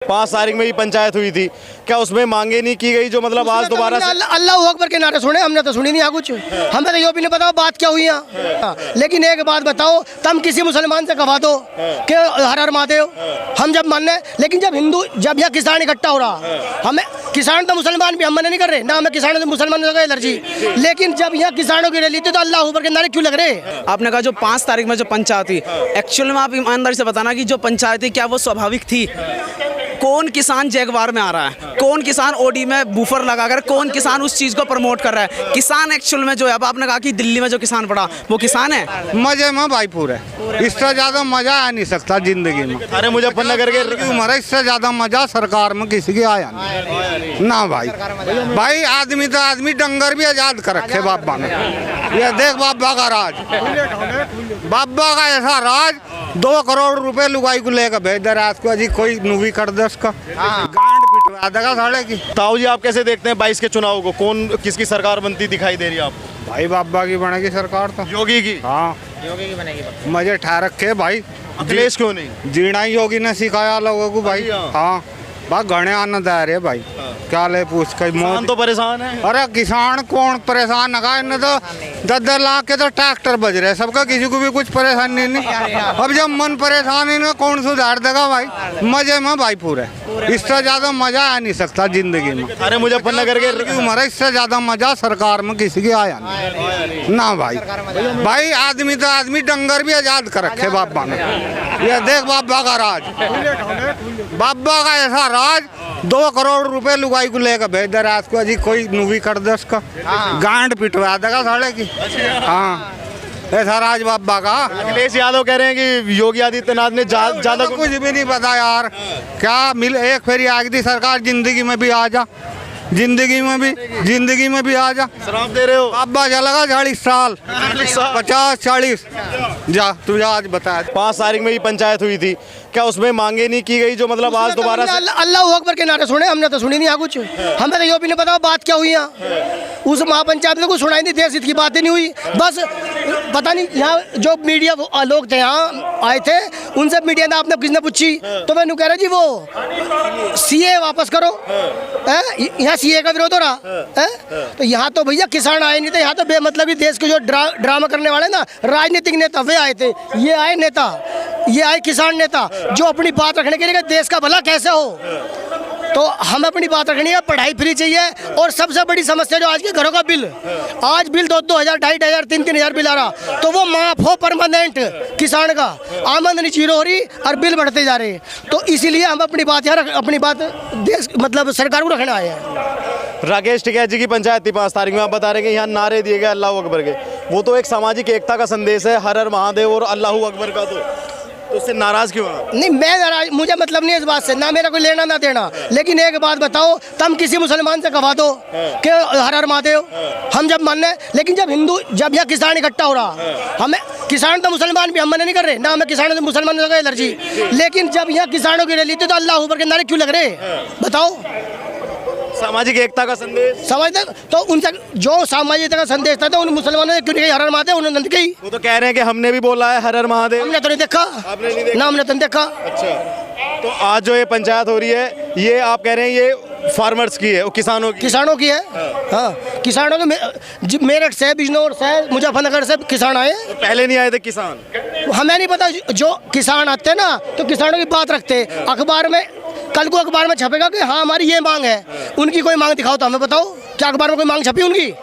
5 तारीख में ही पंचायत हुई थी, क्या उसमें मांगे नहीं की गई जो मतलब आज दोबारा से? अल्लाह अकबर के नारे सुने, हमने तो सुनी नहीं यहाँ कुछ। हमें तो ये भी नहीं पता बात क्या हुई यहाँ। लेकिन एक बात बताओ, तुम किसी मुसलमान से कहा दो कि हर हर महादेव, हम जब मानने, लेकिन जब हिंदू, जब यहाँ किसान इकट्ठा हो रहा, हमें किसान तो मुसलमान भी हम मना नहीं कर रहे ना, हमें किसानों से मुसलमानों से एलर्जी, लेकिन जब यहाँ किसानों की रैली थी तो अल्लाह अकबर के नारे क्यों लग रहे? आपने कहा जो 5 तारीख में जो पंचायत थी, एक्चुअल में आप ईमानदारी से बताना कि जो पंचायत थी क्या वो स्वाभाविक थी? कौन किसान जैगवार में आ रहा है, कौन किसान ओडी में बूफर लगाकर, कौन किसान उस चीज को प्रमोट कर रहा है? किसान एक्चुअल में जो है, अब आपने कहा कि दिल्ली में जो किसान पड़ा वो किसान है। मजे में भाई पूरे, इससे ज्यादा मजा आ नहीं सकता जिंदगी में। अरे मुजफ्फरनगर के उम्र इससे ज्यादा मजा सरकार में किसी की आया नहीं ना भाई। भाई आदमी तो आदमी, डंगर भी आजाद कर रखे बाबा ने। ये देख बाबा का राज, बाबा का ऐसा राज, 2 करोड़ रुपए लुगाई को लेकर भेज दे रात को, अजी कोई मूवी कर दे उसका, गांड पिटवा देगा साले की। ताऊ जी, आप कैसे देखते हैं 22 के चुनाव को? कौन किसकी सरकार बनती दिखाई दे रही है आपको? भाई बाबा की बनेगी सरकार तो, योगी की। हाँ योगी की बनेगी। मजे ठा रखे भाई, अखिलेश क्यों नहीं? जीना ही योगी ने सिखाया लोगों को भाई। हाँ भाई घने आनंद आ रहे भाई, क्या ले पूछ के किसान तो परेशान है। अरे किसान कौन परेशान है? इन्हें तो 10-10 लाख के तो ट्रैक्टर बज रहे, सबका किसी को भी कुछ परेशानी नहीं। अब जब मन परेशान है, कौन सुधार देगा भाई? मजे में भाई पूरे, इससे ज्यादा मजा आ नहीं सकता जिंदगी में। अरे मुजफ्फरनगर के उम्र इससे ज्यादा मजा सरकार में किसी की आया नहीं ना भाई। भाई आदमी तो आदमी, डंगर भी आजाद कर रखे बाबा ने। ये देख बाबा का राज, बाबा का ऐसा राज, 2 करोड़ रुपए लुगाई को लेकर भेज दे रात को, अजी कोई मूवी कर दे उसका, गांड पिटवा देगा साले की। हाँ ऐसा राज बाबा का। अखिलेश यादव कह रहे हैं कि योगी आदित्यनाथ ने ज्यादा कुछ भी नहीं पता यार, क्या मिल एक फेरी आ गई सरकार, जिंदगी में भी आ जा, जिंदगी में भी आ जा। शराब दे रहे हो? बाबा चलेगा 40 साल, 50-40 जा, तुझे आज बता। 5 तारीख में ही पंचायत हुई थी, क्या उसमें मांगे नहीं की गई जो मतलब आज दोबारा से? अल्लाह अकबर के नारे सुने, हमने तो सुनी नहीं यहाँ कुछ। हमें तो ये भी नहीं पता बात क्या हुई यहाँ। उस महापंचायत में कुछ सुनाई नहीं, देश हित की बातें नहीं हुई। बस पता नहीं, यहाँ जो मीडिया लोग थे, यहाँ आए थे, उनसे मीडिया ने आपने किसने पूछी तो मैंने कह रहा जी वो सीए वापस करो, यहाँ सीए का विरोध हो रहा है। तो यहाँ तो भैया किसान आए नहीं थे, यहाँ तो बेमतलबी देश के जो ड्रामा करने वाले ना राजनीतिक नेता वे आए थे। ये आए नेता, ये आए किसान नेता जो अपनी बात रखने के लिए देश का भला कैसे हो। तो हमें अपनी बात रखनी है, पढ़ाई फ्री चाहिए, और सबसे बड़ी समस्या जो आज के घरों का बिल, आज बिल 2-2 हज़ार, 2,500, 3-3 हज़ार बिल आ रहा, तो वो माफ हो परमानेंट। किसान का आमदनी जीरो हो रही और बिल बढ़ते जा रहे हैं। तो इसीलिए हम अपनी बात यार, अपनी बात देश मतलब सरकार को रखना आए हैं। राकेश टिकैत जी की पंचायत थी 5 तारीख में, आप बता रहे हैं कि यहाँ नारे दिए गए अल्लाह अकबर के, वो तो एक सामाजिक एकता का संदेश है, हर हर महादेव और अल्लाह अकबर का, तो उससे नाराज क्यों है? नहीं, मैं नाराज, मुझे मतलब नहीं है इस बात से, ना मेरा कोई लेना ना देना। लेकिन एक बात बताओ, तुम किसी मुसलमान से कहा दो कि हर हर महादेव, हम जब मानने, लेकिन जब हिंदू, जब यहाँ किसान इकट्ठा हो रहा, हमें किसान तो मुसलमान भी हम मना नहीं कर रहे ना, हमें किसानों से मुसलमानों से एलर्जी, लेकिन जब यहाँ किसानों की रैली थी तो अल्लाह अकबर के नारे क्यों लग रहे? बताओ। सामाजिक एकता का संदेश समझते तो उनसे जो सामाजिकता का संदेश था तो उन मुसलमानों ने क्यों नहीं कही हर हर महादेव? उन्होंने नहीं कही। वो तो कह रहे हैं कि हमने भी बोला है हर हर महादेव। हमने तो नहीं देखा। आपने नहीं देखा? ना हमने तो नहीं देखा। अच्छा, तो आज जो ये पंचायत हो रही है, ये आप कह रहे हैं ये फार्मर्स की है, किसानों की है। हाँ किसानों के, मेरठ से, बिजनौर से, मुजफ्फरनगर से किसान आए। तो पहले नहीं आए थे किसान? हमें नहीं पता, जो किसान आते ना तो किसानों की बात रखते। अखबार में कल को अखबार में छपेगा कि हाँ हमारी ये मांग है, उनकी कोई मांग दिखाओ तो हमें बताओ, क्या अखबार में कोई मांग छपी? उनकी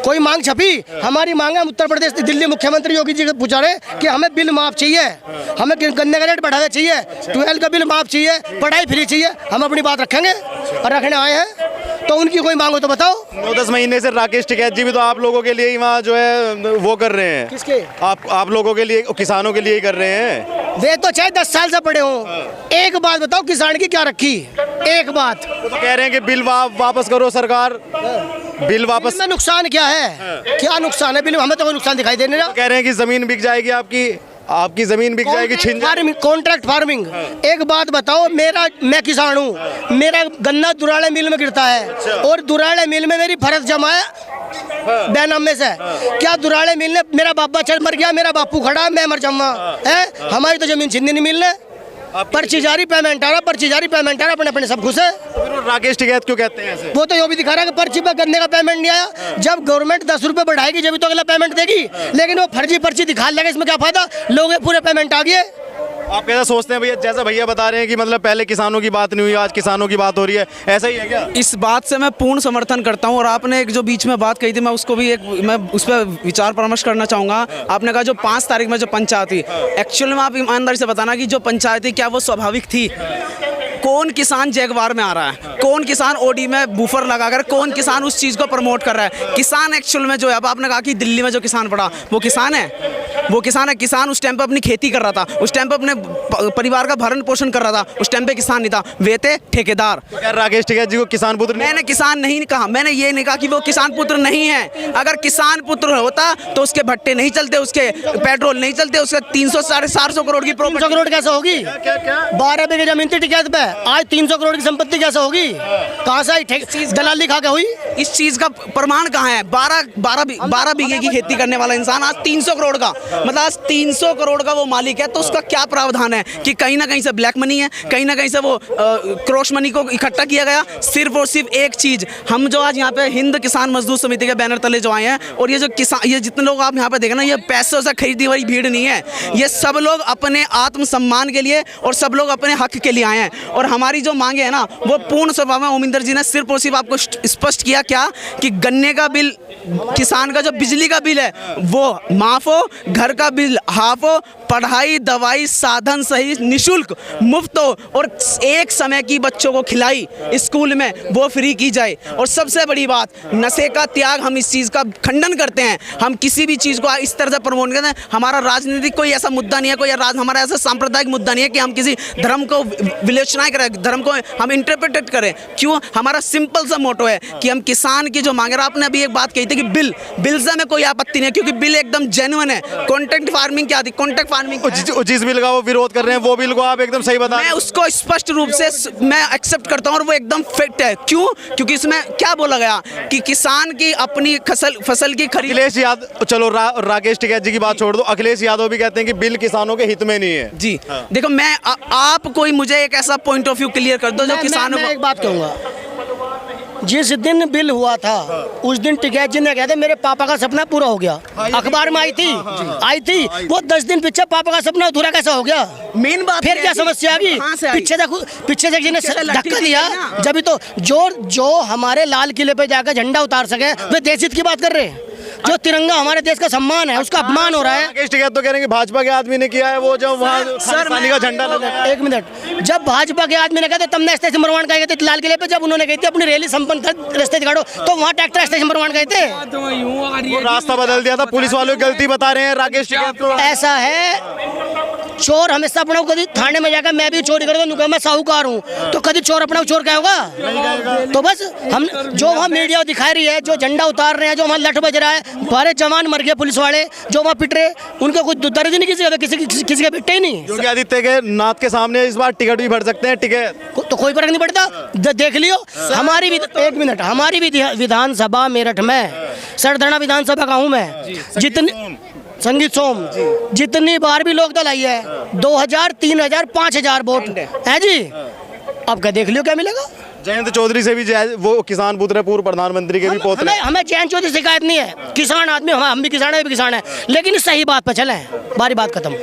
कोई मांग छपी? हमारी मांग है, उत्तर प्रदेश दिल्ली मुख्यमंत्री योगी जी पूछा रहे कि हमें बिल माफ चाहिए, हमें गन्ने का रेट बढ़ावे चाहिए, 12 का बिल माफ चाहिए, पढ़ाई फ्री चाहिए। हम अपनी बात रखेंगे और रखने आए हैं, तो उनकी कोई मांग हो तो बताओ। 9-10 महीने से राकेश टिकैत जी भी तो आप लोगों के लिए ही वहाँ जो है वो कर रहे हैं। किसके? आप लोगों के लिए, किसानों के लिए ही कर रहे हैं। वे तो चाहे 10 साल से पड़े हों। एक बात बताओ, किसान की क्या रखी? एक बात वो तो कह रहे हैं कि बिल वापस करो सरकार, बिल वापस। में नुकसान क्या है? क्या नुकसान है बिल? हमें तो कोई नुकसान दिखाई दे नहीं रहा। कह रहे हैं कि जमीन बिक जाएगी, आपकी जमीन बिक जाएगी, कॉन्ट्रैक्ट फार्मिंग। एक बात बताओ, मैं किसान हूँ, मेरा गन्ना दुराड़े मिल में गिरता है और दुराड़े मिल में मेरी फर्ज जमा है बैनामे से। क्या दुराड़े मिल ने, मेरा बाबा चल मर गया, मेरा बापू खड़ा, मैं मर जाऊंगा? है हमारी तो जमीन छीननी नहीं मिलने। पर्ची जारी पेमेंट आ रहा, पर्ची जारी पेमेंट आ रहा, अपने अपने सब खुश है। तो फिर वो राकेश टिकैत क्यों कहते हैं ऐसे? वो तो ये भी दिखा रहा है कि पर्ची पे गन्ने का पेमेंट नहीं आया। जब गवर्नमेंट 10 रुपए बढ़ाएगी जब तो अगला पेमेंट देगी, लेकिन वो फर्जी पर्ची दिखा लेगा, इसमें क्या फायदा? लोग पूरे पेमेंट आ गए। आप कैसा सोचते हैं भैया, जैसा भैया बता रहे हैं कि मतलब पहले किसानों की बात नहीं हुई, आज किसानों की बात हो रही है, ऐसा ही है क्या? इस बात से मैं पूर्ण समर्थन करता हूं। और आपने एक जो बीच में बात कही थी, मैं उसको भी मैं उस पर विचार परामर्श करना चाहूँगा। आपने कहा जो 5 तारीख में जो पंचायत हुई, एक्चुअल में आप ईमानदारी से बताना कि जो पंचायत थी क्या वो स्वाभाविक थी? कौन किसान जैगवार में आ रहा है? कौन किसान ओडी में बूफर लगाकर कौन किसान उस चीज़ को प्रमोट कर रहा है? किसान एक्चुअल में जो है, अब आपने कहा कि दिल्ली में जो किसान पड़ा वो किसान है, वो किसान है। किसान उस टाइम पे अपनी खेती कर रहा था, उस टाइम पे अपने परिवार का भरण पोषण कर रहा था, उस टाइम पे किसान नहीं था, वे थे ठेकेदार। क्या राकेश टिकैत जी को किसान पुत्र नहीं? मैंने किसान नहीं कहा, मैंने ये नहीं कहा कि वो किसान पुत्र नहीं है। अगर किसान पुत्र होता तो उसके भट्टे नहीं चलते, उसके पेट्रोल नहीं चलते, उसके 300 साढ़े 400 करोड़ की 300 करोड़ कैसे होगी? 12 बीघे जमीन थी टिकैत पे, आज 300 करोड़ की संपत्ति कैसे होगी? कहाँ से आई? दलाली खा के हुई? इस चीज का प्रमाण कहाँ है? 12 बीघे की खेती करने वाला इंसान आज 300 करोड़ का, मतलब आज 300 करोड़ का वो मालिक है। तो उसका क्या प्रावधान है कि कहीं ना कहीं से ब्लैक मनी है, कहीं ना कहीं से वो क्रॉस मनी को इकट्ठा किया गया। सिर्फ और सिर्फ एक चीज, हम जो आज यहाँ पे हिंद किसान मजदूर समिति के बैनर तले जो आए हैं, और ये जो किसान, ये जितने लोग आप यहाँ पे देख रहे हैं, ये पैसों से खरीदी हुई भीड़ नहीं है। ये सब लोग अपने आत्मसम्मान के लिए और सब लोग अपने हक के लिए आए हैं। और हमारी जो मांगे है ना, वो पूर्ण स्वभाव में ओमिंदर जी ने सिर्फ और सिर्फ आपको स्पष्ट किया क्या कि गन्ने का बिल, किसान का जो बिजली का बिल है वो माफ हो, घर का बिल हाफ हो, पढ़ाई दवाई साधन सही निशुल्क मुफ्त हो, और एक समय की बच्चों को खिलाई स्कूल में वो फ्री की जाए। और सबसे बड़ी बात, नशे का त्याग। हम इस चीज़ का खंडन करते हैं, हम किसी भी चीज़ को इस तरह से प्रमोट करते हैं। हमारा राजनीतिक कोई ऐसा मुद्दा नहीं है, कोई हमारा ऐसा सांप्रदायिक मुद्दा नहीं है कि हम किसी धर्म को विवेचनाएं करें, धर्म को हम इंटरप्रेट करें। क्यों? हमारा सिंपल सा मोटो है कि हम किसान की जो मांग रहे। आपने अभी एक बात कही थी कि बिल से हमें कोई आपत्ति नहीं है, क्योंकि बिल एकदम जेन्युइन है। कॉन्ट्रैक्ट फार्मिंग क्या थी? कॉन्ट्रैक्ट फार्मिंग जिस बिल का वो विरोध कर रहे हैं वो बिल को आप एकदम सही बता रहे हैं। मैं उसको स्पष्ट रूप से मैं एक्सेप्ट करता हूं, और वो एकदम फैक्ट है। क्यों? क्योंकि इसमें क्या बोला गया कि किसान की अपनी फसल की खरीद। अखिलेश यादव, चलो राकेश टिकैत जी की बात छोड़ दो, अखिलेश यादव भी कहते हैं कि बिल किसानों के हित में नहीं है। जी देखो, मैं आप कोई मुझे एक ऐसा पॉइंट ऑफ व्यू क्लियर कर दो जो किसानों को। एक बात कहूँगा, जिस दिन बिल हुआ था उस दिन टिकैत जी ने कहा था मेरे पापा का सपना पूरा हो गया। अखबार में आई थी वो 10 दिन पीछे पापा का सपना अधूरा कैसा हो गया? मेन बात फिर क्या समस्या आ गई? पीछे से जिन्हें धक्का दिया, जब तो जो हमारे लाल किले पे जाकर झंडा उतार सके वे देश हित की बात कर रहे हैं। जो तिरंगा हमारे देश का सम्मान है उसका अपमान हो रहा है। राकेश टिकैत तो कह रहे हैं कि भाजपा के आदमी ने किया है, वो जब वहाँ खालिस्तानी का झंडा लगा। एक मिनट, जब भाजपा के आदमी ने कहा तब ने स्टेशन मरवान गए थे लाल किले पे, जब उन्होंने कही थी अपनी रैली संपन्न कर रास्ते दिखाड़ो, तो वहाँ ट्रैक्टर स्टेशन मरवान गए थे। वो रास्ता बदल दिया था, पुलिस वालों की गलती बता रहे हैं राकेश टिकैत को। ऐसा है, चोर हमेशा अपना कभी थाने में जाकर मैं भी चोरी करूँगा, मैं साहूकार हूँ, तो कभी चोर अपना चोर क्या होगा? तो बस हम जो वहाँ मीडिया दिखा रही है, जो झंडा उतार रहे हैं, जो वहाँ लठ बज रहा है, हमारे जवान मर गए पुलिस वाले जो वहाँ पिट रहे, उनको कुछ दर्द नहीं, किसी का पिटते ही नहीं। योगी आदित्य के नाथ के सामने इस बार टिकट भी भर सकते हैं टिकट, तो कोई फर्क नहीं पड़ता। देख लियो हमारी एक मिनट, हमारी विधानसभा मेरठ में, सरधना विधानसभा का हूँ मैं, जितनी संगीत सोम जितनी बार भी लोक दल आई है 2000, 3000, 5000 वोट है जी। अब क्या देख लियो क्या मिलेगा? जयंत चौधरी से भी वो किसान पुत्र है, पूर्व प्रधानमंत्री के भी पोते। हमें जयंत चौधरी से शिकायत नहीं है, किसान आदमी हम भी किसान है, भी किसान है, लेकिन सही बात पर चले, बारी बात खत्म।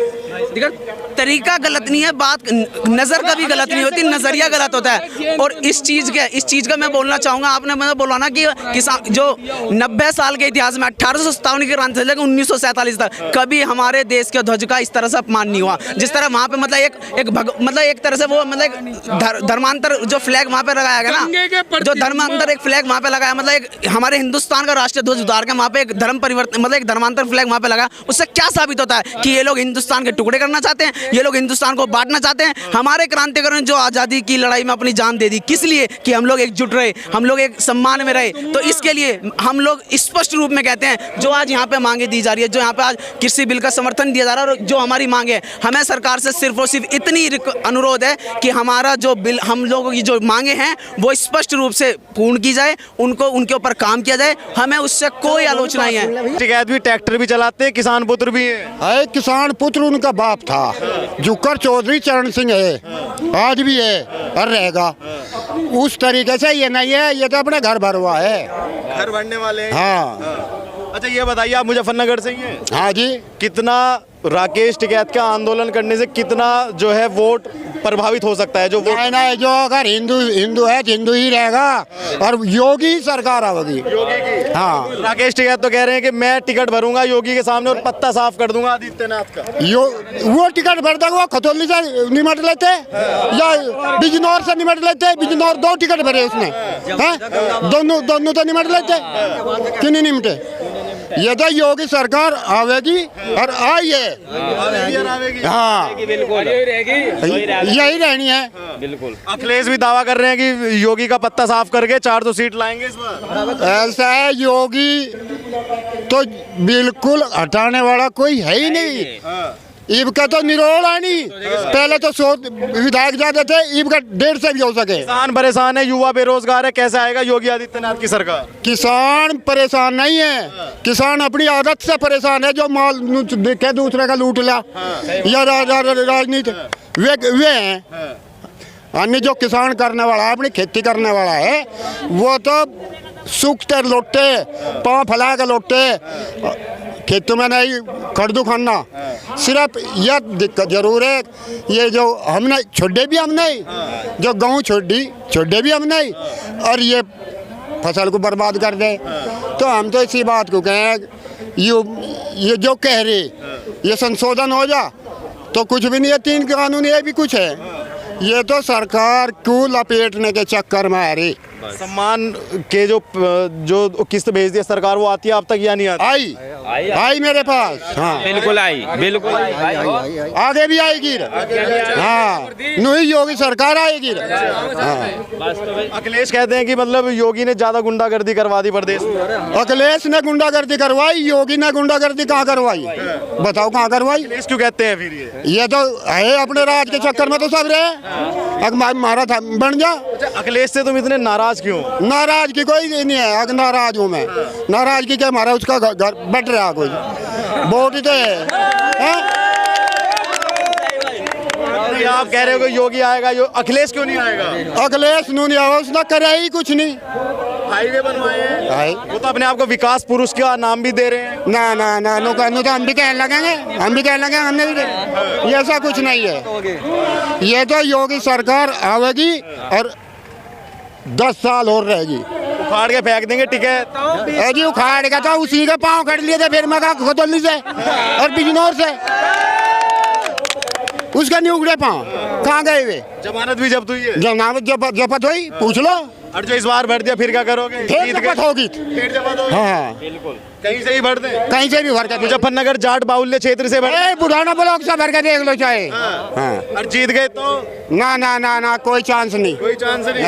तरीका गलत नहीं है, बात नजर का भी गलत नहीं होती, नजरिया गलत होता है। और इस चीज का मैं बोलना चाहूंगा, आपने मैंने बोला ना कि किसान जो 90 साल के इतिहास में 1857 की क्रांति से लेकर 1947 तक कभी हमारे देश के ध्वज का इस तरह से अपमान नहीं हुआ। जिस तरह वहाँ पे मतलब एक तरह से वो मतलब धर्मांतर जो फ्लैग वहाँ पे लगाया गया ना, जो धर्मांतर एक फ्लैग वहाँ पे लगाया, मतलब एक हमारे हिंदुस्तान का राष्ट्रीय ध्वज उतार के वहाँ पे एक धर्म परिवर्तन, मतलब एक धर्मांतर फ्लैग वहाँ पे लगा। उससे क्या साबित होता है कि ये लोग हिंदुस्तान के टुकड़े करना चाहते हैं, ये लोग हिंदुस्तान को बांटना चाहते हैं। हमारे क्रांतिकारियों ने जो आज़ादी की लड़ाई में अपनी जान दे दी, किस लिए? कि हम लोग एकजुट रहे, हम लोग एक सम्मान में रहे। तो इसके लिए हम लोग स्पष्ट रूप में कहते हैं, जो आज यहाँ पे मांगे दी जा रही है, जो यहाँ पे आज कृषि बिल का समर्थन दिया जा रहा है, और जो हमारी मांग है, हमें सरकार से सिर्फ और सिर्फ इतनी अनुरोध है कि हमारा जो बिल, हम लोगों की जो मांगे हैं वो स्पष्ट रूप से पूर्ण की जाए, उनके ऊपर काम किया जाए। हमें उससे कोई आलोचना नहीं है। टिकैत भी ट्रैक्टर भी चलाते हैं, किसान पुत्र भी है। किसान पुत्र उनका बाप था। जुकर चौधरी चरण सिंह है, आज भी है और रहेगा। उस तरीके से ये नहीं है, ये तो अपने घर भर हुआ है। घर भरने वाले हैं। हाँ अच्छा ये बताइए, आप मुजफ्फरनगर से ही हैं? हाँ जी। कितना राकेश टिकैत का आंदोलन करने से कितना जो है वोट प्रभावित हो सकता है? जो वोट नहीं नहीं, जो अगर हिंदू है तो हिंदू ही रहेगा और योगी सरकार आवेगी। योगी की। हाँ, राकेश टिकैत तो कह रहे हैं कि मैं टिकट भरूंगा योगी के सामने और पत्ता साफ कर दूंगा आदित्यनाथ का। वो टिकट भर देगा, वो खतौली से निमट लेते या बिजनौर से निमट लेते। बिजनौर 2 टिकट भरे उसने, हैं? दोनों तो निमट लेते, क्यों नहीं निमटे? ये तो योगी सरकार आवेगी और आई है। हाँ यही रहनी है। बिल्कुल। अखिलेश भी दावा कर रहे हैं कि योगी का पत्ता साफ करके 400 सीट लाएंगे इस बार। ऐसा है, योगी तो बिल्कुल हटाने वाला कोई है ही नहीं। ईब का तो निरोल आनी, पहले तो 100 विधायक जाते थे, ईब का 150 से भी हो सके। किसान परेशान है, युवा बेरोजगार है, कैसे आएगा योगी आदित्यनाथ की सरकार? किसान परेशान नहीं है, किसान अपनी आदत से परेशान है, जो माल देखे दूसरे का लूट लिया या राजनीति वे हैं। अन्य जो किसान करने वाला है, अपनी खेती करने वाला है, वो तो सुख से लौटे, पाँव फैला के लौटे, खेतों में नहीं खड़दू खाना। सिर्फ यह दिक्कत जरूर है, ये जो हमने छोड़े भी हम नहीं, जो गाँव छोड़े भी हम नहीं, और ये फसल को बर्बाद कर दे। तो हम तो इसी बात को कहें, ये जो कह रहे ये संशोधन हो जा तो कुछ भी नहीं है। 3 कानून ये भी कुछ है, ये तो सरकार को लपेटने के चक्कर में आ रही। सम्मान के जो किस्त भेज दिया सरकार, वो आती है अब तक या नहीं आती? आई मेरे पास। हाँ बिल्कुल आई, बिल्कुल आई। आगे भी आएगी। हाँ नहीं, योगी सरकार आएगी। हाँ। अखिलेश कहते हैं कि मतलब योगी ने ज्यादा गुंडागर्दी करवा दी प्रदेश में। अखिलेश ने गुंडागर्दी करवाई, योगी ने गुंडागर्दी कहाँ करवाई? बताओ कहाँ करवाई? अखिलेश क्यों कहते हैं फिर ये तो है अपने राज के चक्कर में तो सब रहे। अगर मारा था बन जा। अखिलेश से तुम इतने नाराज क्यों? नाराज की कोई नहीं है, अगर नाराज हूँ मैं। नाराज की क्या, मारा उसका घर बैठ रहा कोई, वोट ही तो है। आप कह रहे हो कि योगी आएगा, अखिलेश क्यों नहीं आएगा? अखिलेश नहीं आया, उसने करे ही कुछ नहीं। हाईवे बनवाए हैं, वो तो अपने आप को विकास पुरुष का नाम भी दे रहे हैं। ना नो तो हम भी कहने लगेंगे, हमने भी ये ऐसा कुछ नहीं है। ये तो योगी सरकार आवेगी और 10 साल और रहेगी। उखाड़ के फेंक देंगे टिकट। जी उखाड़ के तो उसी के पाँव कट लिए थे, फिर मैं खतौली से और बिजनौर से, उसका नहीं उगड़े पाँव, कहाँ गए वे? जमानत भी जब्त हुई है। जमानत जब्त हुई, पूछ लो। और जो इस बार भर दिया फिर क्या करोगे? फिर जब्त होगी। फिर जब्त होगी। हाँ बिल्कुल, कहीं से ही भर दे, कहीं से भी भर के। मुजफ्फरनगर जाट बाहुल्य क्षेत्र से भर, बुढ़ाना ब्लॉक से भर के देख लो चाहे। हाँ। और जीत गए तो ना कोई चांस नहीं। कोई चांस नहीं।